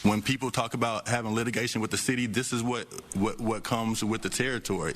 when people talk about having litigation with the city, this is what comes with the territory.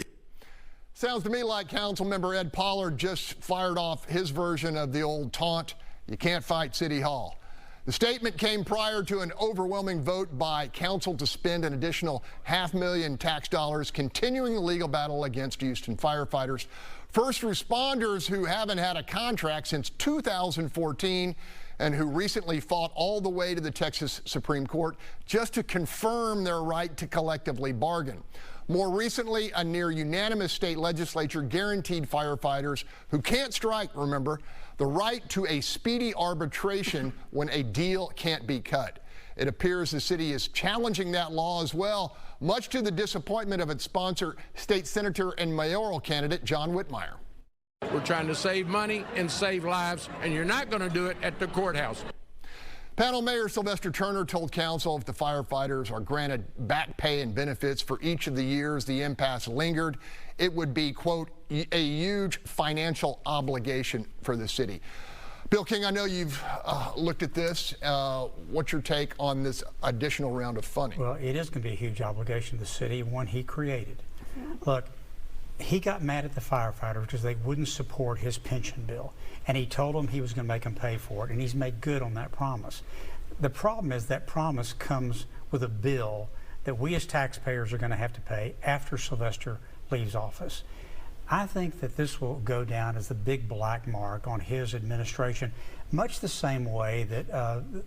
Sounds to me like Councilmember Ed Pollard just fired off his version of the old taunt, "You can't fight City Hall." The statement came prior to an overwhelming vote by council to spend an additional $500,000 tax dollars continuing the legal battle against Houston firefighters, first responders who haven't had a contract since 2014 and who recently fought all the way to the Texas Supreme Court just to confirm their right to collectively bargain. More recently, a near unanimous state legislature guaranteed firefighters who can't strike, remember, the right to a speedy arbitration when a deal can't be cut. It appears the city is challenging that law as well, much to the disappointment of its sponsor, state senator and mayoral candidate John Whitmire. We're trying to save money and save lives, and you're not going to do it at the courthouse. Panel Mayor Sylvester Turner told council if the firefighters are granted back pay and benefits for each of the years the impasse lingered, it would be, quote, a huge financial obligation for the city. Bill King, I know you've looked at this. What's your take on this additional round of funding? Well, it is going to be a huge obligation to the city, one he created. Look, he got mad at the firefighters because they wouldn't support his pension bill, and he told them he was going to make them pay for it, and he's made good on that promise. The problem is that promise comes with a bill that we as taxpayers are going to have to pay after Sylvester leaves office. I think that this will go down as the big black mark on his administration, much the same way that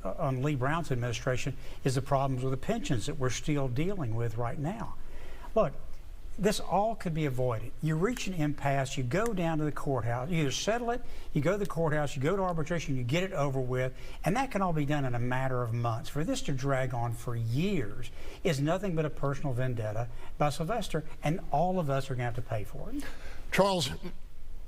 on Lee Brown's administration is the problems with the pensions that we're still dealing with right now. Look, this all could be avoided. You reach an impasse, you go down to the courthouse, you either settle it, you go to the courthouse, you go to arbitration, you get it over with, and that can all be done in a matter of months. For this to drag on for years is nothing but a personal vendetta by Sylvester, and all of us are going to have to pay for it. Charles,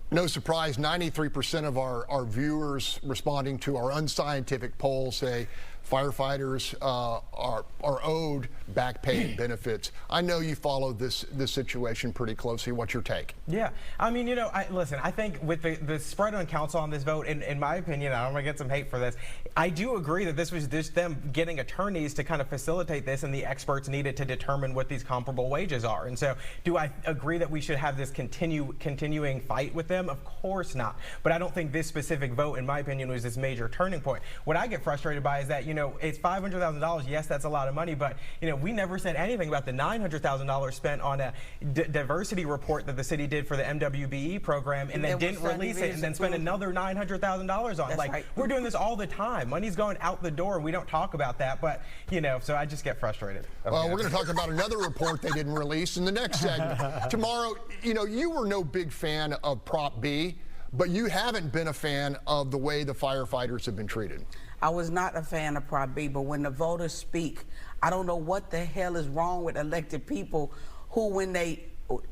no surprise, 93% of our viewers responding to our unscientific poll say firefighters are owed back pay and benefits. I know you follow this situation pretty closely. What's your take? Yeah, I mean, you know, listen, I think with the spread on council on this vote, in my opinion, I'm going to get some hate for this, I do agree that this was just them getting attorneys to kind of facilitate this, and the experts needed to determine what these comparable wages are. And so do I agree that we should have this continuing fight with them? Of course not. But I don't think this specific vote, in my opinion, was this major turning point. What I get frustrated by is that, you know, it's $500,000. Yes, that's a lot of money, but, you know, we never said anything about the $900,000 spent on a diversity report that the city did for the MWBE program and then didn't release it and then spent another $900,000 on. Like, we're doing this all the time. Money's going out the door. We don't talk about that, but, you know, so I just get frustrated. Well, we're going to talk about another report they didn't release in the next segment. Tomorrow, you know, you were no big fan of Prop B, but you haven't been a fan of the way the firefighters have been treated. I was not a fan of Prop B, but when the voters speak, I don't know what the hell is wrong with elected people who, when they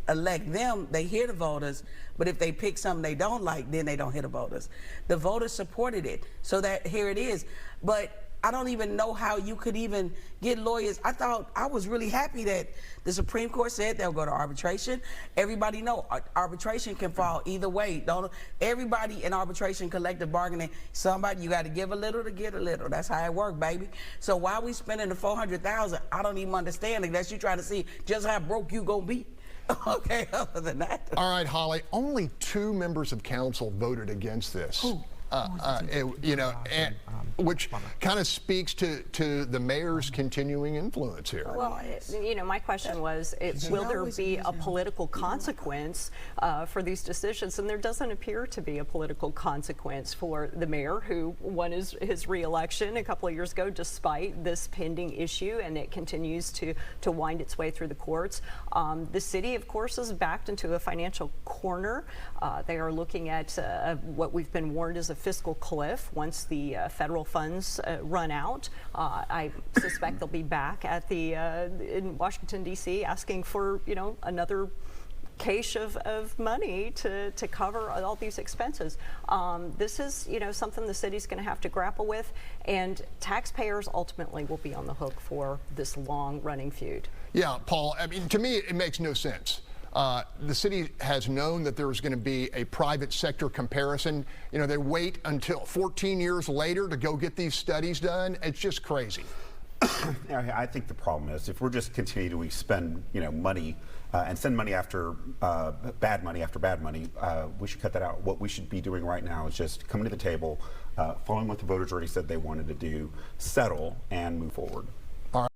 elect them, they hear the voters, but if they pick something they don't like, then they don't hear the voters. The voters supported it, so that here it is. But I don't even know how you could even get lawyers. I was really happy that the Supreme Court said they'll go to arbitration. Everybody know arbitration can fall either way. Everybody in arbitration, collective bargaining, somebody, you got to give a little to get a little. That's how it works, baby. So why we spending the $400,000, I don't even understand it. That's you trying to see just how broke you gonna be. Okay, other than that. All right, Holly, only 2 members of council voted against this. Who? You know, which kind of speaks to the mayor's continuing influence here. Well, you know, my question was, will there be a political consequence for these decisions? And there doesn't appear to be a political consequence for the mayor, who won his re-election a couple of years ago despite this pending issue, and it continues to wind its way through the courts. The city, of course, is backed into a financial corner. They are looking at what we've been warned is a fiscal cliff once the federal funds run out. I suspect they'll be back at in Washington, D.C. asking for, you know, another cache of money to cover all these expenses. This is, you know, something the city's going to have to grapple with, and taxpayers ultimately will be on the hook for this long-running feud. Yeah, Paul, I mean, to me, it makes no sense. The city has known that there was going to be a private sector comparison. You know, they wait until 14 years later to go get these studies done. It's just crazy. I think the problem is if we're just continuing to spend money and send money after bad money after bad money, we should cut that out. What we should be doing right now is just coming to the table, following what the voters already said they wanted to do, settle, and move forward.